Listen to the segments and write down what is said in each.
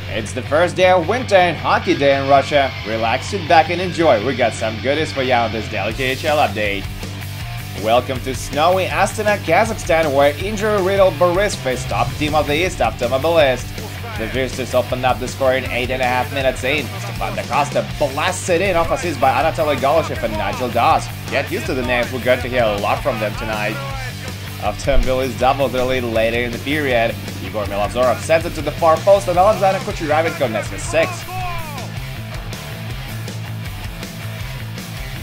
It's the first day of winter and hockey day in Russia. Relax, sit back and enjoy. We got some goodies for you on this daily KHL update. Welcome to snowy Astana, Kazakhstan, where injury-riddled Boris faced top team of the East Automobilist. The visitors opened up the score in 8.5 minutes in. Stefan Da Costa blasted in off assist by Anatoly Golyshev and Nigel Dawes. Get used to the names, we're going to hear a lot from them tonight. Automobilist doubled their lead later in the period. Igor Metalurg sends it to the far post and Alexander Kucheravenko nets the 6.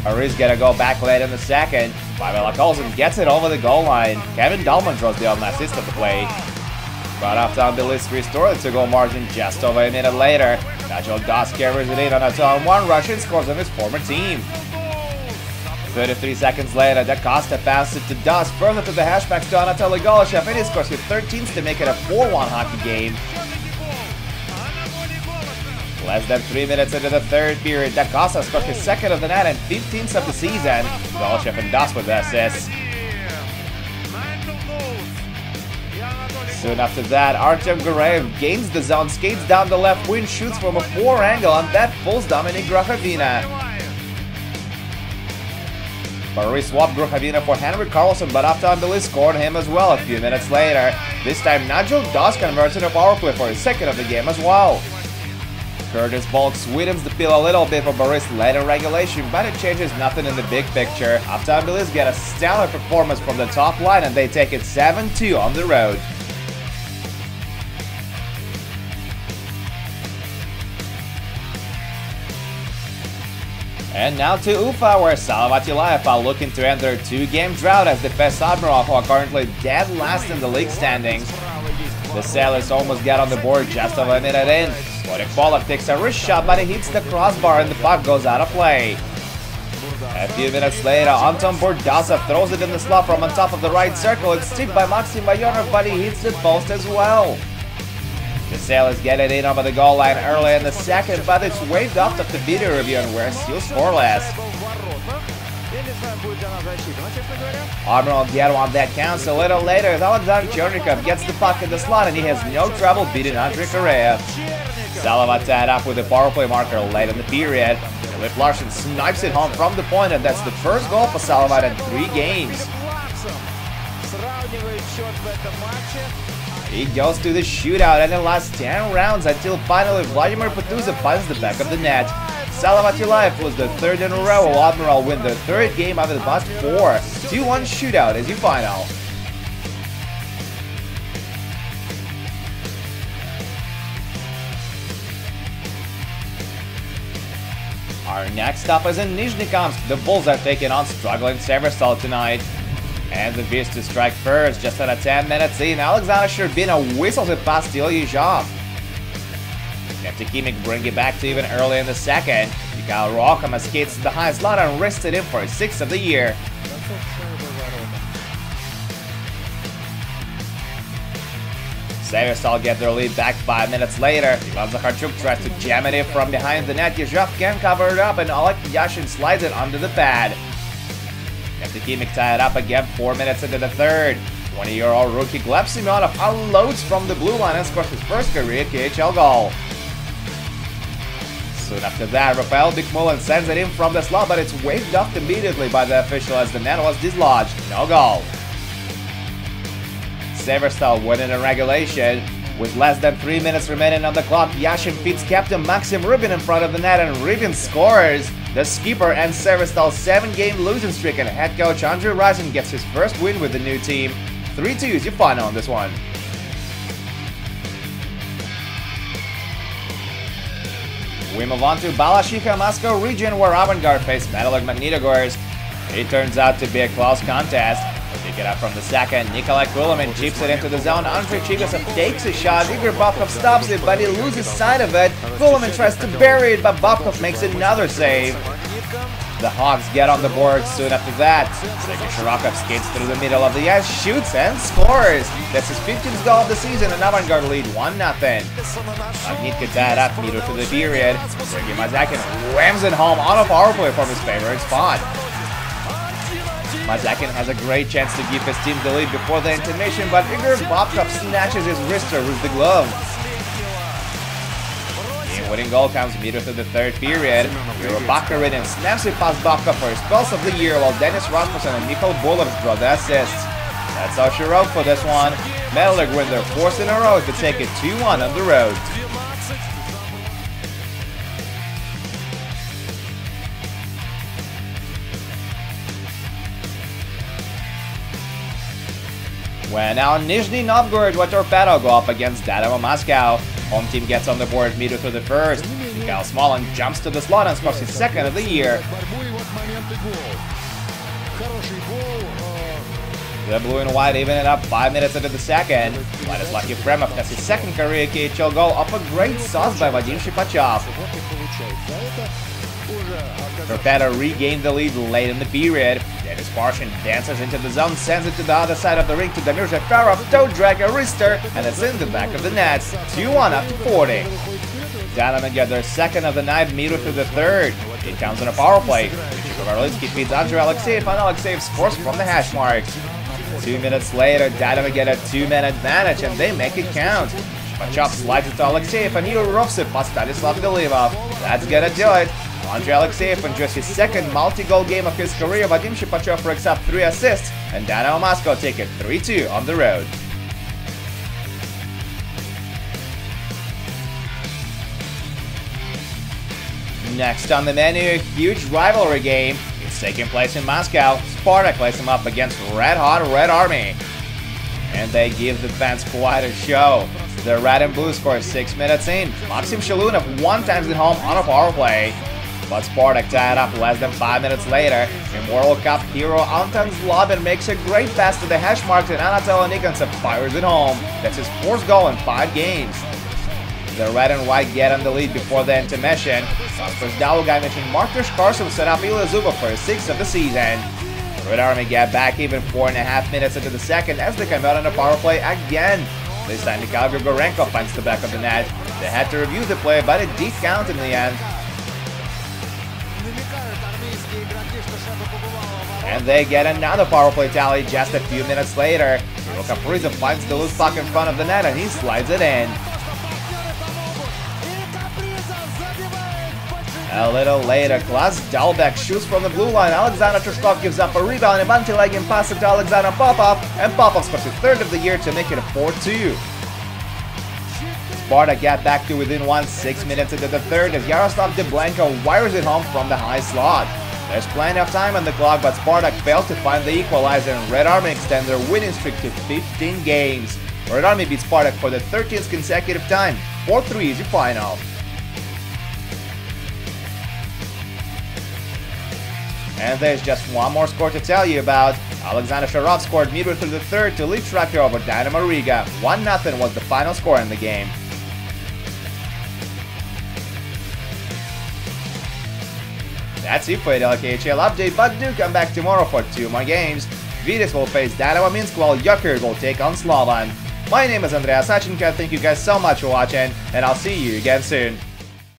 Boris gonna go back late in the second. Pavel Akolzin gets it over the goal line. Kevin Dahlman draws the only assist of the play. But Automobilist restored the 2-goal margin just over a minute later. Nigel Dawes carries it in on a 2-on-1 rush and scores on his former team. 33 seconds later, Da Costa passes it to Dawes, further to the hashbacks to Anatoly Golyshev, and he scores with 13s to make it a 4-1 hockey game. Less than 3 minutes into the third period, Da Costa scores his second of the night and 15th of the season. Golyshev and Dawes with the assists. Soon after that, Artyom Gureyev gains the zone, skates down the left wing, shoots from a 4 angle, and that pulls Dominik Grochovina. Boris swapped Grochovina for Henrik Karlsson, but Automobilist scored him as well a few minutes later. This time, Nigel Dawes converts in a power play for his second of the game as well. Curtis Bolk sweetens the pill a little bit for Boris late in regulation, but it changes nothing in the big picture. Automobilist get a stellar performance from the top line and they take it 7-2 on the road. And now to Ufa, where Salavat Ulayev are looking to end their 2-game drought as they face Admiral, who are currently dead last in the league standings. The Sailors almost get on the board just over a minute in. Lorik Polak takes a wrist shot, but he hits the crossbar and the puck goes out of play. A few minutes later, Anton Bordasov throws it in the slot from on top of the right circle. It's tipped by Maxim Bayonov, but he hits the post as well. The Sailors get it in over the goal line early in the second, but it's waved off the video review and we're still scoreless. Admiral get one that counts a little later as Alexander Chernikov gets the puck in the slot and he has no trouble beating Andrei Koreyev. Salavat tied up with a power play marker late in the period. Philip Larsen snipes it home from the point and that's the first goal for Salavat in 3 games. He goes to the shootout and it lasts 10 rounds until finally Vladimir Petuza finds the back of the net. Salavat Ulayev was the 3rd in a row while Admiral win their 3rd game out of the past 4. 2-1 shootout is your final. Our next stop is in Nizhny. The Bulls are taking on struggling Severstal tonight. And the visitors strike first, just at 10 minutes in. Alexander Sherbina whistles it past Ilyuzhov. Neptikimik bring it back to even early in the second. Mikhail Rokhama skates to the high slot and wrists it in for his 6th of the year. Severstal get their lead back 5 minutes later. Ivan Zakharchuk tries to jam it in from behind the net. Yezhov can cover it up and Oleg Yashin slides it under the pad. Neptikimik tie it up again 4 minutes into the third. 20-year-old rookie Gleb Semyonov unloads from the blue line and scores his first career KHL goal. Soon after that, Rafael Bikmulin sends it in from the slot, but it's waved off immediately by the official as the net was dislodged. No goal. Severstal winning in regulation. With less than 3 minutes remaining on the clock, Yashin beats captain Maxim Rubin in front of the net and Rubin scores. The skipper ends Severstal's 7-game losing streak and head coach Andrei Razin gets his first win with the new team. 3-2 is your final on this one. We move on to Balashikha, Moscow region, where Avangard faced Metalurg Magnitogorsk. It turns out to be a close contest. Pick it up from the second. Nikolai Kulemin chips it into the zone. Andrei Chigosov takes a shot. Igor Bobkov stops it, but he loses sight of it. Kulemin tries to bury it, but Bobkov makes another save. The Hawks get on the board soon after that. Sergei Shirokov skates through the middle of the ice, shoots and scores. That's his 15th goal of the season, and Avangard lead 1-0. Magnitka tied up middle to the period. Sergei Mazakin whams it home on a power play from his favorite spot. Mazakin has a great chance to give his team the lead before the intermission, but Igor Bobkov snatches his wrister with the glove. The winning goal comes midway through the third period. Bakarinin snaps it past Baka for his spells of the year, while Dennis Rasmussen and Mikhail Bulovs draw the assists. That's how she wrote for this one. Metalurg win their fourth in a row to take it 2-1 on the road. When now Nizhny Novgorod with Torpedo go up against Dynamo Moscow. Home team gets on the board midway through the first. Mikhail Smolin jumps to the slot and scores his second of the year. The blue and white even it up 5 minutes into the second. Vladislav Yefremov has his second career KHL goal off a great sauce by Vadim Shipachov. Torpedo regained the lead late in the period. Dennis Parshin dances into the zone, sends it to the other side of the ring to Damir Zafarov, toe drag a wrister, and it's in the back of the net. 2-1 after 40. Dynamo get their second of the night midway through the third. It comes on a power play. Kovarlitsky feeds Andrei Alexeyev, and Alexeyev scores from the hash marks. 2 minutes later, Dynamo get a 2-man advantage, and they make it count. Shipachov slides it to Alexeyev, and he roughs it past Stanislav Golivov. That's gonna do it. Andrei Alexeyev enjoys his second multi-goal game of his career. Vadim Shipachov racks up 3 assists, and Dynamo Moscow take it 3-2 on the road. Next on the menu, a huge rivalry game. It's taking place in Moscow. Spartak plays them up against Red Hot Red Army. And they give the fans quite a show. The Red and Blue score 6 minutes in. Maxim Shelunov one-times at home on a power play. But Spartak tied up less than 5 minutes later. And World Cup hero Anton Zlobin makes a great pass to the hash marks, and Anatoly Nikonsev fires it home. That's his 4th goal in 5 games. The red and white get on the lead before the intermission. First Dalugaic and Mark Tushkarsov set up Ilya Zubov for his 6th of the season. Red Army get back even 4.5 minutes into the second as they come out on a power play again. This time Mikhail Grigorenko finds the back of the net. They had to review the play, but it did count in the end. And they get another power play tally just a few minutes later. Kaprizov finds the loose puck in front of the net and he slides it in. A little later, Klas Dalbek shoots from the blue line. Alexander Trushkov gives up a rebound and anti-legging pass to Alexander Popov, and Popov scores his 3rd of the year to make it a 4-2. Spartak get back to within 6 minutes into the third as Yaroslav Deblenko wires it home from the high slot. There's plenty of time on the clock, but Spartak failed to find the equalizer, and Red Army extend their winning streak to 15 games. Red Army beats Spartak for the 13th consecutive time. 4-3 is your final. And there's just one more score to tell you about. Alexander Sharov scored midway through the third to lead Tracker over Dynamo Riga. 1-0 was the final score in the game. That's it for the KHL update, but do come back tomorrow for 2 more games. Vitis will face Dynamo Minsk while Joker will take on Slovan. My name is Andreas Sachenko, thank you guys so much for watching, and I'll see you again soon.